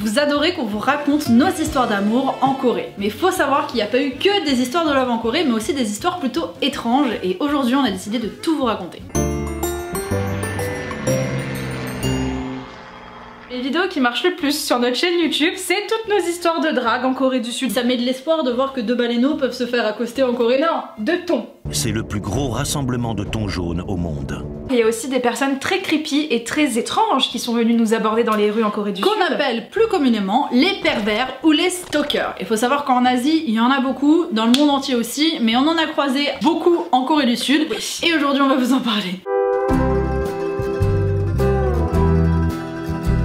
Vous adorez qu'on vous raconte nos histoires d'amour en Corée. Mais faut savoir qu'il n'y a pas eu que des histoires de love en Corée, mais aussi des histoires plutôt étranges. Et aujourd'hui, on a décidé de tout vous raconter. Les vidéos qui marchent le plus sur notre chaîne YouTube, c'est toutes nos histoires de drague en Corée du Sud. Ça met de l'espoir de voir que deux baleineaux peuvent se faire accoster en Corée. Non, de thon. C'est le plus gros rassemblement de thon jaune au monde. Il y a aussi des personnes très creepy et très étranges qui sont venues nous aborder dans les rues en Corée du Sud. Qu'on appelle plus communément les pervers ou les stalkers. Il faut savoir qu'en Asie, il y en a beaucoup, dans le monde entier aussi, mais on en a croisé beaucoup en Corée du Sud. Oui. Et aujourd'hui, on va vous en parler.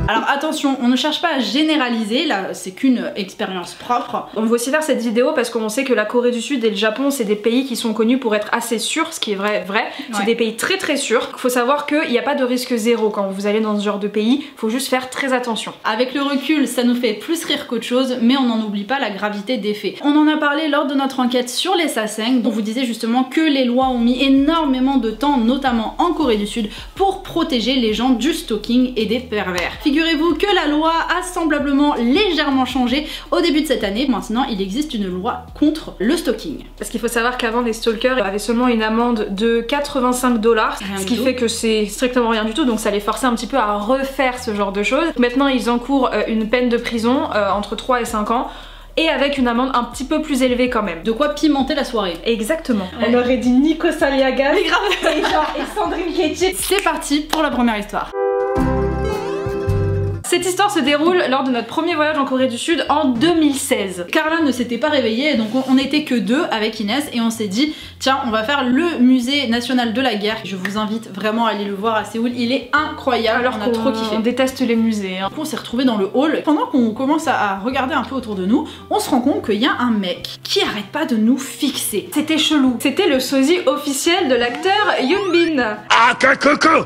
Alors attention, on ne cherche pas à généraliser, là c'est qu'une expérience propre. On veut aussi faire cette vidéo parce qu'on sait que la Corée du Sud et le Japon c'est des pays qui sont connus pour être assez sûrs, ce qui est vrai. C'est des pays très très sûrs. Faut savoir qu'il n'y a pas de risque zéro quand vous allez dans ce genre de pays, faut juste faire très attention. Avec le recul, ça nous fait plus rire qu'autre chose, mais on n'en oublie pas la gravité des faits. On en a parlé lors de notre enquête sur les sasaeng, dont on vous disait justement que les lois ont mis énormément de temps, notamment en Corée du Sud, pour protéger les gens du stalking et des pervers. Figurez-vous que la loi a semblablement légèrement changé au début de cette année. Maintenant, il existe une loi contre le stalking. Parce qu'il faut savoir qu'avant, les stalkers avaient seulement une amende de 85 $, ce qui fait que c'est strictement rien du tout, donc ça les forçait un petit peu à refaire ce genre de choses. Maintenant, ils encourent une peine de prison entre 3 et 5 ans. Et avec une amende un petit peu plus élevée quand même. De quoi pimenter la soirée. Exactement. Ouais. On aurait dit Nico Saliagas et Sandrine Kietchi. C'est parti pour la première histoire. Cette histoire se déroule lors de notre premier voyage en Corée du Sud en 2016. Carla ne s'était pas réveillée, donc on était que deux avec Inès et on s'est dit tiens, on va faire le musée national de la guerre. Je vous invite vraiment à aller le voir à Séoul, il est incroyable. Alors on a trop kiffé. On déteste les musées. Hein. On s'est retrouvés dans le hall. Pendant qu'on commence à regarder un peu autour de nous, on se rend compte qu'il y a un mec qui arrête pas de nous fixer. C'était chelou. C'était le sosie officiel de l'acteur Yoon Bin.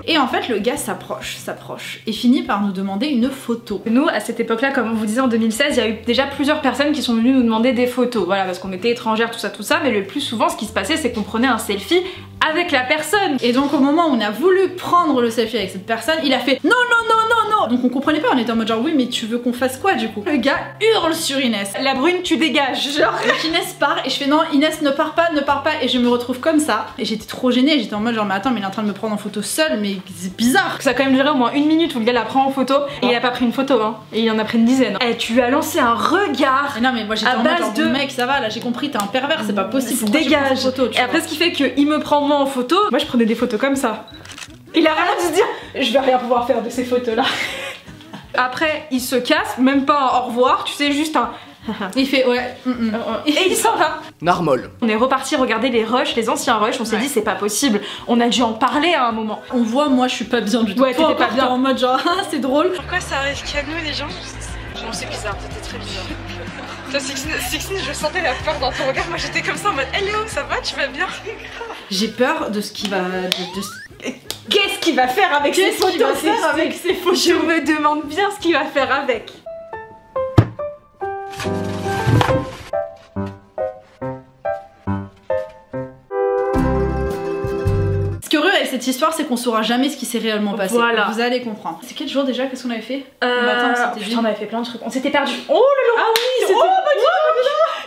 Et en fait, le gars s'approche et finit par nous demander une photo. Nous, à cette époque-là, comme on vous disait en 2016, il y a eu déjà plusieurs personnes qui sont venues nous demander des photos. Voilà, parce qu'on était étrangères, tout ça, mais le plus souvent, ce qui se passait, c'est qu'on prenait un selfie avec la personne. Et donc, au moment où on a voulu prendre le selfie avec cette personne, il a fait non, non, non, non, non. Donc, on comprenait pas, on était en mode genre oui, mais tu veux qu'on fasse quoi du coup? Le gars hurle sur Inès. La brune, tu dégages, genre. Donc, Inès part et je fais non, Inès, ne pars pas, et je me retrouve comme ça. Et j'étais trop gênée, j'étais en mode genre mais attends, mais il est en train de me prendre en photo seul, mais c'est bizarre. Ça a quand même duré au moins 1 minute où le gars la prend en photo et il a pas pris une photo, hein. Et il en a pris une dizaine. Et tu lui as lancé un regard. Et non, mais moi j'étais en mode genre mec, ça va là, j'ai compris, t'es un pervers, c'est pas possible. Dégage. Et après, ce qui fait qu'il me prend moi en photo, moi je prenais des photos comme ça. Il a rien dû se dire, je vais rien pouvoir faire de ces photos là. Après, il se casse, même pas un au revoir, tu sais, juste un. Il fait ouais. Et il s'en va. Normal. On est reparti regarder les rushs, les anciens rushs, on s'est dit c'est pas possible, on a dû en parler à un moment. On voit, moi je suis pas bien du tout. Ouais, t'étais pas bien. En mode genre c'est drôle. Pourquoi ça arrive qu'à nous les gens? Non, c'est bizarre, c'était très bizarre. Toi, Sixine, je sentais la peur dans ton regard, moi j'étais comme ça en mode hello, ça va, tu vas bien? J'ai peur de ce qui va. Qu'est-ce qu'il va faire avec ces photos? Je me demande bien ce qu'il va faire avec. Ce qui est heureux avec cette histoire, c'est qu'on saura jamais ce qui s'est réellement passé. Voilà. Vous allez comprendre. C'est quel jour déjà? Qu'est-ce qu'on avait fait? Putain, on avait fait plein de trucs. On s'était perdu. Oh là là! Ah oui, c'était.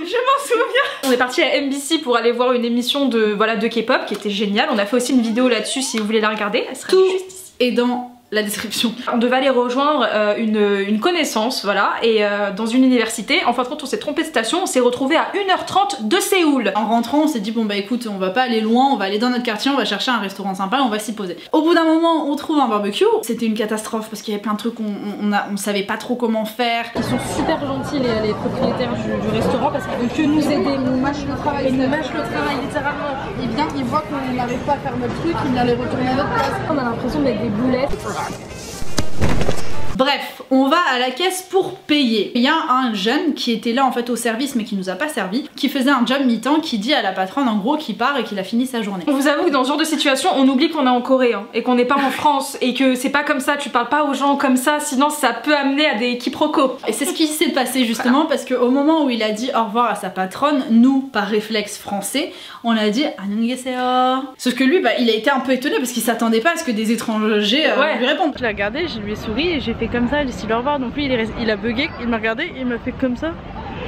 Je m'en souviens. On est parti à MBC pour aller voir une émission de K-pop qui était géniale. On a fait aussi une vidéo là-dessus si vous voulez la regarder. Elle sera juste ici. Et dans la description. On devait aller rejoindre une connaissance, voilà, et dans une université. En fin de compte, on s'est trompé de station, on s'est retrouvé à 1h30 de Séoul. En rentrant, on s'est dit bon bah écoute, on va pas aller loin, on va aller dans notre quartier, on va chercher un restaurant sympa et on va s'y poser. Au bout d'un moment, on trouve un barbecue. C'était une catastrophe parce qu'il y avait plein de trucs, on savait pas trop comment faire. Ils sont super gentils les propriétaires du restaurant parce qu'ils veulent que nous aider, nous mâchent le travail, littéralement. Ils voient qu'on n'arrive pas à faire notre truc, ils viennent les retourner à notre place. On a l'impression d'être des boulettes. Bref, on va à la caisse pour payer. Il y a un jeune qui était là en fait au service mais qui nous a pas servi, qui faisait un job mi-temps, qui dit à la patronne en gros qu'il part et qu'il a fini sa journée. On vous avoue que dans ce genre de situation, on oublie qu'on est en Corée hein, et qu'on n'est pas en France et que c'est pas comme ça, tu parles pas aux gens comme ça, sinon ça peut amener à des quiproquos. Et c'est ce qui s'est passé justement parce qu'au moment où il a dit au revoir à sa patronne, nous, par réflexe français, on a dit annyeonghaseyo. Sauf que lui, bah, il a été un peu étonné parce qu'il s'attendait pas à ce que des étrangers lui répondent. Je l'ai regardé, je lui ai souri et j'ai fait comme ça, si parti le revoir. Donc lui il a bugué, il m'a regardé, il m'a fait comme ça,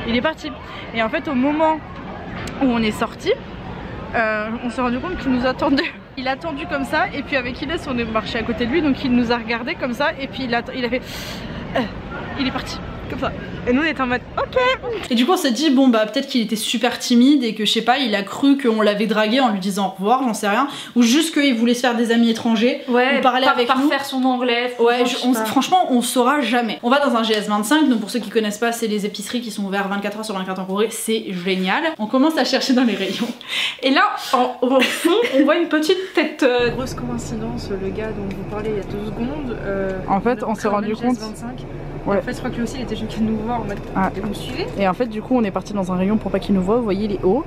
il est parti. Et en fait au moment où on est sorti, on s'est rendu compte qu'il nous attendait. Il a attendu comme ça et puis avec Inès on est marché à côté de lui, donc il nous a regardé comme ça et puis il a fait il est parti comme ça. Et nous on était en mode ok. Et du coup on s'est dit bon bah peut-être qu'il était super timide et que je sais pas, il a cru qu'on l'avait dragué en lui disant au revoir, j'en sais rien, ou juste qu'il voulait se faire des amis étrangers, ouais, ou parler avec nous, faire son anglais. Ouais, franchement on saura jamais. On va dans un GS25, donc pour ceux qui connaissent pas, c'est les épiceries qui sont ouvertes 24 h sur 24 en Corée, c'est génial. On commence à chercher dans les rayons et là au fond on voit une petite tête. Grosse coïncidence, le gars dont vous parlez il y a 2 secondes. En fait on s'est rendu compte. Ouais. En fait je crois que lui aussi il était juste nous voir en mode vous me suivez. Et en fait du coup on est parti dans un rayon pour pas qu'il nous voit, vous voyez il est haut.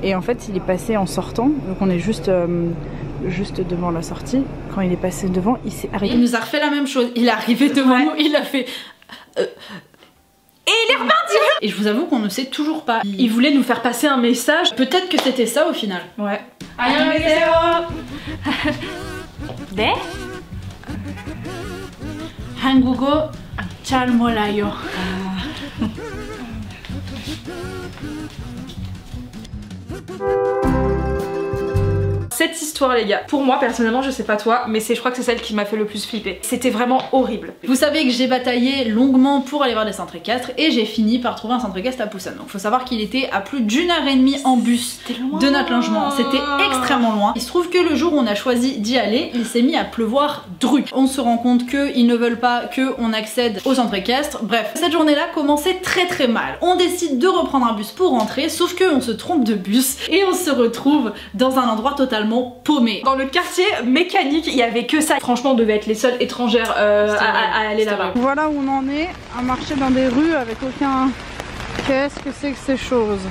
Et en fait il est passé en sortant, donc on est juste devant la sortie. Quand il est passé devant, il s'est arrêté. Il nous a refait la même chose, il est arrivé devant nous, il a fait et il est reparti. Et je vous avoue qu'on ne sait toujours pas. Il voulait nous faire passer un message. Peut-être que c'était ça au final. Ouais. 네? 한국어 잘 몰라요. Cette histoire les gars, pour moi personnellement, je sais pas toi, mais je crois que c'est celle qui m'a fait le plus flipper. C'était vraiment horrible. Vous savez que j'ai bataillé longuement pour aller voir des centres équestres et j'ai fini par trouver un centre équestre à Busan. Donc faut savoir qu'il était à plus d'1 h 30 en bus de notre logement. C'était extrêmement loin. Il se trouve que le jour où on a choisi d'y aller, il s'est mis à pleuvoir druc. On se rend compte qu'ils ne veulent pas qu'on accède au centre équestre. Bref, cette journée-là commençait très mal. On décide de reprendre un bus pour rentrer, sauf qu'on se trompe de bus et on se retrouve dans un endroit totalement paumé. Dans le quartier mécanique, il y avait que ça. Franchement, on devait être les seules étrangères à aller là-bas. Voilà où on en est, à marcher dans des rues avec aucun... Qu'est-ce que c'est que ces choses?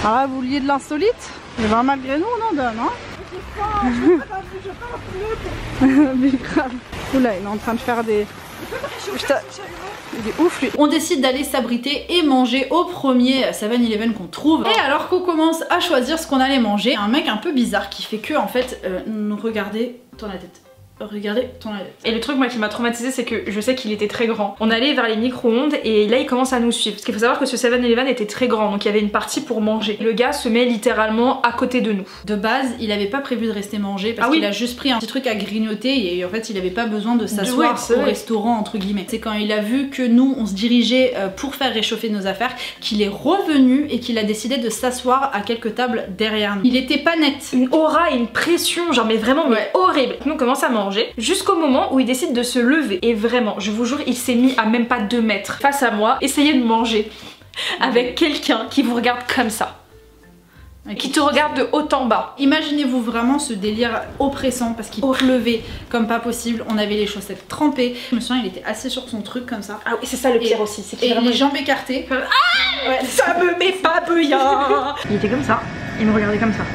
Ah là, vous vouliez de l'insolite? Mais ben, malgré nous, on en donne, hein? Grave. Oula, il est en train de faire des... Il est ouf lui. On décide d'aller s'abriter et manger au premier 7-Eleven qu'on trouve. Et alors qu'on commence à choisir ce qu'on allait manger, un mec un peu bizarre qui fait que en fait nous regarder dans la tête. Regardez, tourne la tête. Et le truc moi qui m'a traumatisé, c'est que je sais qu'il était très grand. On allait vers les micro-ondes et là il commence à nous suivre. Parce qu'il faut savoir que ce 7-Eleven était très grand, donc il y avait une partie pour manger. Le gars se met littéralement à côté de nous. De base, il avait pas prévu de rester manger parce qu'il a juste pris un petit truc à grignoter et en fait il avait pas besoin de s'asseoir au restaurant entre guillemets. C'est quand il a vu que nous on se dirigeait pour faire réchauffer nos affaires qu'il est revenu et qu'il a décidé de s'asseoir à quelques tables derrière nous. Il était pas net. Une aura et une pression, genre mais vraiment mais horrible. Nous on commence à manger jusqu'au moment où il décide de se lever et vraiment je vous jure il s'est mis à même pas 2 mètres face à moi, essayer de manger avec quelqu'un qui vous regarde comme ça, qui te regarde de haut en bas. Imaginez-vous vraiment ce délire oppressant parce qu'il pleuvait comme pas possible, on avait les chaussettes trempées. Je me souviens il était assis sur son truc comme ça. Ah oui c'est ça le pire aussi, c'est qu'il les jambes écartées. Ah ouais, ça me met pas bien. Il était comme ça, il me regardait comme ça.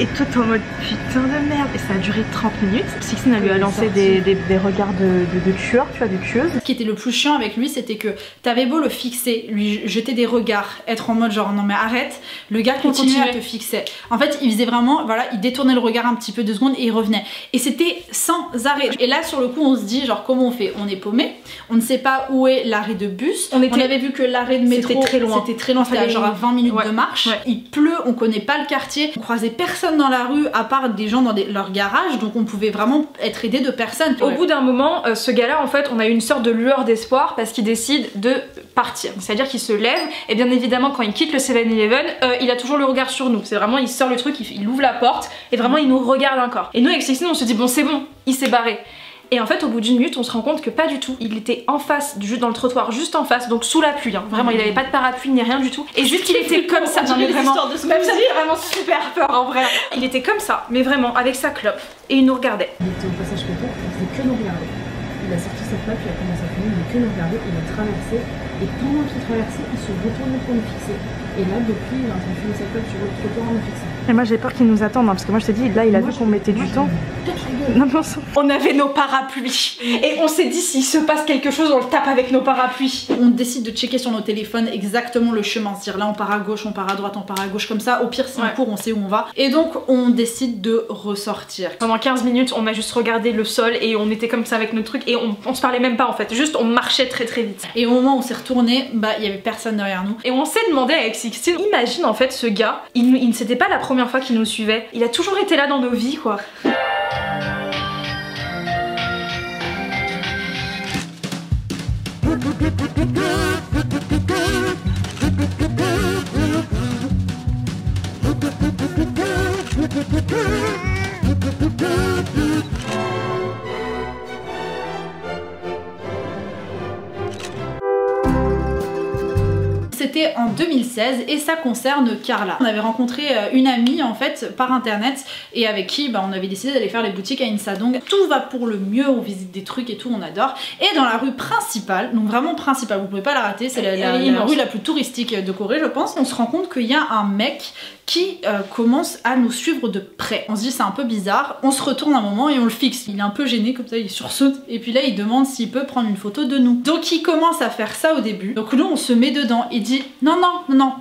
Et toi t'es en mode putain de merde. Et ça a duré 30 minutes. Sixine elle lui a lancé des regards de tueur, tu vois, de tueuse. Ce qui était le plus chiant avec lui c'était que t'avais beau le fixer, lui jeter des regards, être en mode genre non mais arrête, le gars continuait à te fixer. En fait il faisait vraiment, voilà, il détournait le regard un petit peu 2 secondes et il revenait. Et c'était sans arrêt. Et là sur le coup on se dit genre comment on fait? On est paumé, on ne sait pas où est l'arrêt de bus. On avait vu que l'arrêt de métro c'était très loin, c'était genre à 20 minutes de marche. Il pleut, on connaît pas le quartier, on croisait personne dans la rue à part des gens dans leur garage, donc on pouvait vraiment être aidé de personne. Au bout d'un moment, ce gars-là en fait on a eu une sorte de lueur d'espoir parce qu'il décide de partir. C'est-à-dire qu'il se lève et bien évidemment quand il quitte le 7-Eleven, il a toujours le regard sur nous. C'est vraiment, il sort le truc, il ouvre la porte et vraiment il nous regarde encore. Et nous avec Sixine on se dit bon c'est bon, il s'est barré. Et en fait au bout d'1 minute on se rend compte que pas du tout. Il était en face, juste dans le trottoir, juste en face, donc sous la pluie hein. Vraiment il avait pas de parapluie ni rien du tout. Et juste il était comme ça. Non mais vraiment, ça fait vraiment super peur en vrai. Il était comme ça, mais vraiment avec sa clope. Et il nous regardait. Il était au passage piéton, il faisait que nous regarder. Il a sorti sa clope, il a commencé à fumer, il faisait que nous regarder, il a traversé. Et pendant qu'il traversait, il se retournait pour nous fixer. Et là depuis il est en train de fumer sa clope sur le trottoir en nous fixant. Et moi j'ai peur qu'ils nous attendent, hein, parce que moi je te dis, là il a vu qu'on mettait du temps. Non, mais on avait nos parapluies et on s'est dit s'il se passe quelque chose on le tape avec nos parapluies. On décide de checker sur nos téléphones exactement le chemin, c'est-à-dire là on part à gauche, on part à droite, on part à gauche, comme ça au pire si on court on sait où on va. Et donc on décide de ressortir. Pendant 15 minutes on a juste regardé le sol et on était comme ça avec notre truc et on se parlait même pas en fait, juste on marchait très vite. Et au moment où on s'est retourné, bah il y avait personne derrière nous. Et on s'est demandé avec Sixtine, imagine en fait ce gars, il c'était pas la première fois qu'il nous suivait, il a toujours été là dans nos vies quoi. C'était en 2016 et ça concerne Carla. On avait rencontré une amie en fait par internet et avec qui on avait décidé d'aller faire les boutiques à Insadong. Tout va pour le mieux, on visite des trucs et tout, on adore. Et dans la rue principale, donc vraiment principale, vous pouvez pas la rater, c'est la rue la plus touristique de Corée je pense, on se rend compte qu'il y a un mec qui commence à nous suivre de près. On se dit c'est un peu bizarre, on se retourne un moment et on le fixe. Il est un peu gêné comme ça, il sursaute et puis là il demande s'il peut prendre une photo de nous. Donc il commence à faire ça au début. Donc nous on se met dedans, il dit non,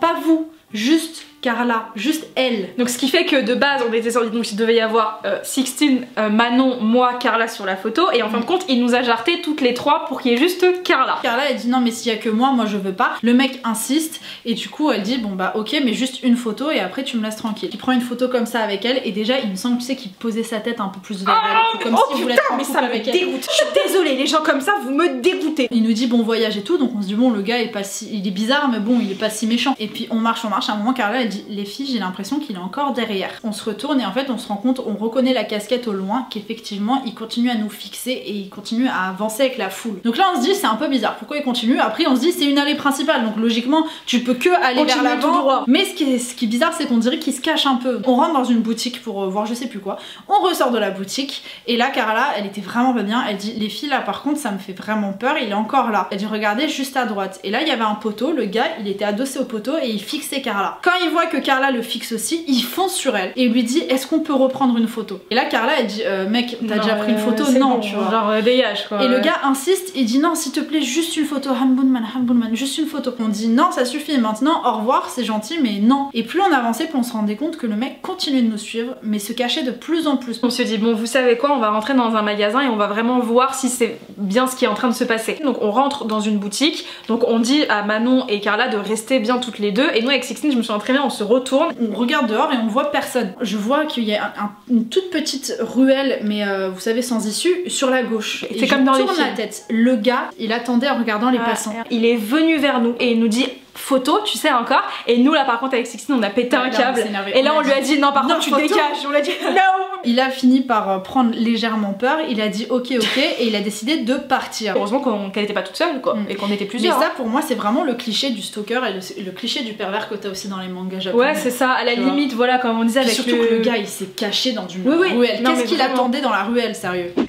pas vous, juste Carla, juste elle. Donc ce qui fait que de base on était sortis, donc il devait y avoir Sixtine, Manon, moi, Carla sur la photo et en fin de compte il nous a jarté toutes les trois pour qu'il y ait juste Carla. Carla elle dit non mais s'il y a que moi je veux pas. Le mec insiste et du coup elle dit bon bah ok mais juste une photo et après tu me laisses tranquille. Il prend une photo comme ça avec elle et déjà il me semble tu sais qu'il posait sa tête un peu plus vers elle comme s'il voulait être en couple avec elle. Dégoûte. Je suis désolée, les gens comme ça vous me dégoûtez. Il nous dit bon voyage et tout donc on se dit bon le gars est pas si, il est bizarre mais bon il est pas si méchant. Et puis on marche à un moment Carla elle dit les filles j'ai l'impression qu'il est encore derrière. On se retourne et en fait on se rend compte, on reconnaît la casquette au loin qu'effectivement il continue à nous fixer et il continue à avancer avec la foule. Donc là on se dit c'est un peu bizarre, pourquoi il continue? Après on se dit c'est une allée principale donc logiquement tu peux que aller vers l'avant. Mais ce qui est bizarre c'est qu'on dirait qu'il se cache un peu. On rentre dans une boutique pour voir je sais plus quoi, on ressort de la boutique et là Carla elle était vraiment pas bien, elle dit les filles là par contre ça me fait vraiment peur, il est encore là. Elle dit regardez juste à droite et là il y avait un poteau, le gars il était adossé au poteau et il fixait Carla. Quand il voit que Carla le fixe aussi, il fonce sur elle et il lui dit est-ce qu'on peut reprendre une photo? Et là Carla elle dit mec t'as déjà pris une photo? Non bon, tu vois. Genre dégage quoi. Et le gars insiste, il dit non s'il te plaît juste une photo, Hanbunman, juste une photo. On dit non ça suffit maintenant, au revoir c'est gentil mais non. Et plus on avançait plus on se rendait compte que le mec continuait de nous suivre mais se cachait de plus en plus. On se dit bon vous savez quoi, on va rentrer dans un magasin et on va vraiment voir si c'est bien ce qui est en train de se passer. Donc on rentre dans une boutique, donc on dit à Manon et Carla de rester bien toutes les deux et nous avec Sixtine je me souviens très bien on se retourne, on regarde dehors et on voit personne. Je vois qu'il y a une toute petite ruelle mais vous savez sans issue sur la gauche. C'est comme dans les films. La tête. Le gars il attendait en regardant les passants. Il est venu vers nous et il nous dit photo tu sais encore et nous là par contre avec Sixtine on a pété un câble et là on lui a dit non par contre tu dégages, on l'a dit non. Il a fini par prendre légèrement peur, il a dit ok et il a décidé de partir. Heureusement qu'elle était pas toute seule quoi et qu'on était plusieurs. Mais ça pour moi c'est vraiment le cliché du stalker et le cliché du pervers que t'as aussi dans les mangas japonais. Ouais c'est ça, à la limite voilà comme on disait avec surtout que le gars il s'est caché dans une ruelle. Qu'est-ce qu'il attendait dans la ruelle sérieux? Et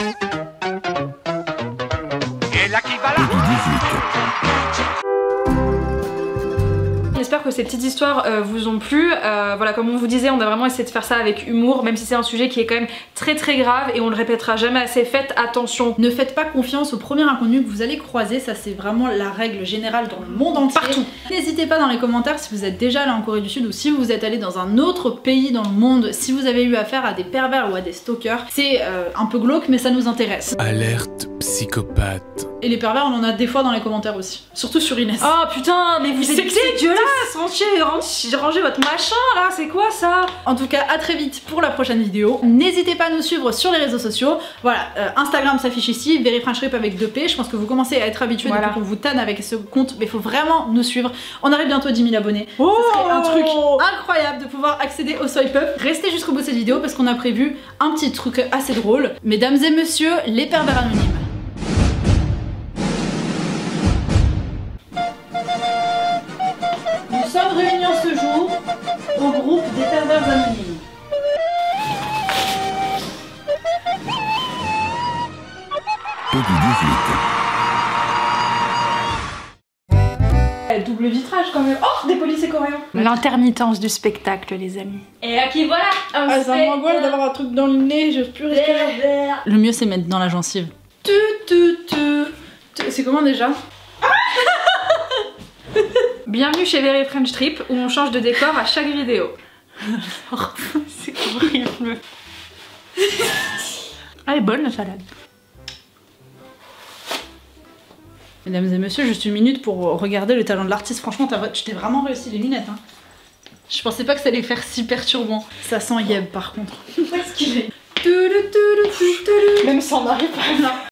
là qui va là. J'espère que ces petites histoires vous ont plu. Voilà, comme on vous disait, on a vraiment essayé de faire ça avec humour, même si c'est un sujet qui est quand même très grave et on le répétera jamais assez. Faites attention. Ne faites pas confiance au premier inconnu que vous allez croiser, ça c'est vraiment la règle générale dans le monde entier. Partout. N'hésitez pas dans les commentaires si vous êtes déjà allé en Corée du Sud ou si vous êtes allé dans un autre pays dans le monde, si vous avez eu affaire à des pervers ou à des stalkers. C'est un peu glauque mais ça nous intéresse. Alerte psychopathe. Et les pervers on en a des fois dans les commentaires aussi, surtout sur Inès. Oh putain mais vous êtes dégueulasse. Rangez votre machin là, c'est quoi ça? En tout cas à très vite pour la prochaine vidéo. N'hésitez pas à nous suivre sur les réseaux sociaux. Voilà, Instagram s'affiche ici, VeryFrenchRip avec 2P. Je pense que vous commencez à être habitués depuis qu'on vous tanne avec ce compte, mais il faut vraiment nous suivre. On arrive bientôt à 10 000 abonnés. Oh, ça serait un truc incroyable de pouvoir accéder au swipe up. Restez jusqu'au bout de cette vidéo parce qu'on a prévu un petit truc assez drôle. Mesdames et messieurs, les pervers anonymes. Nous sommes réunis ce jour au groupe des pervers anonymes. Peggy 18. double vitrage quand même. Oh, des policiers coréens. L'intermittence du spectacle, les amis. Et ok, voilà. Ah, ça m'angoisse d'avoir un truc dans le nez, j'ose plus respirer. Le mieux c'est mettre dans la gencive. C'est comment déjà? Bienvenue chez Very French Trip où on change de décor à chaque vidéo. C'est horrible. Elle est bonne la salade. Mesdames et messieurs, juste une minute pour regarder le talent de l'artiste. Franchement, tu t'es vraiment réussi les lunettes. Hein. Je pensais pas que ça allait faire si perturbant. Ça sent Yeb par contre. Où est-ce qu'il est? Même ça, on n'arrive pas là.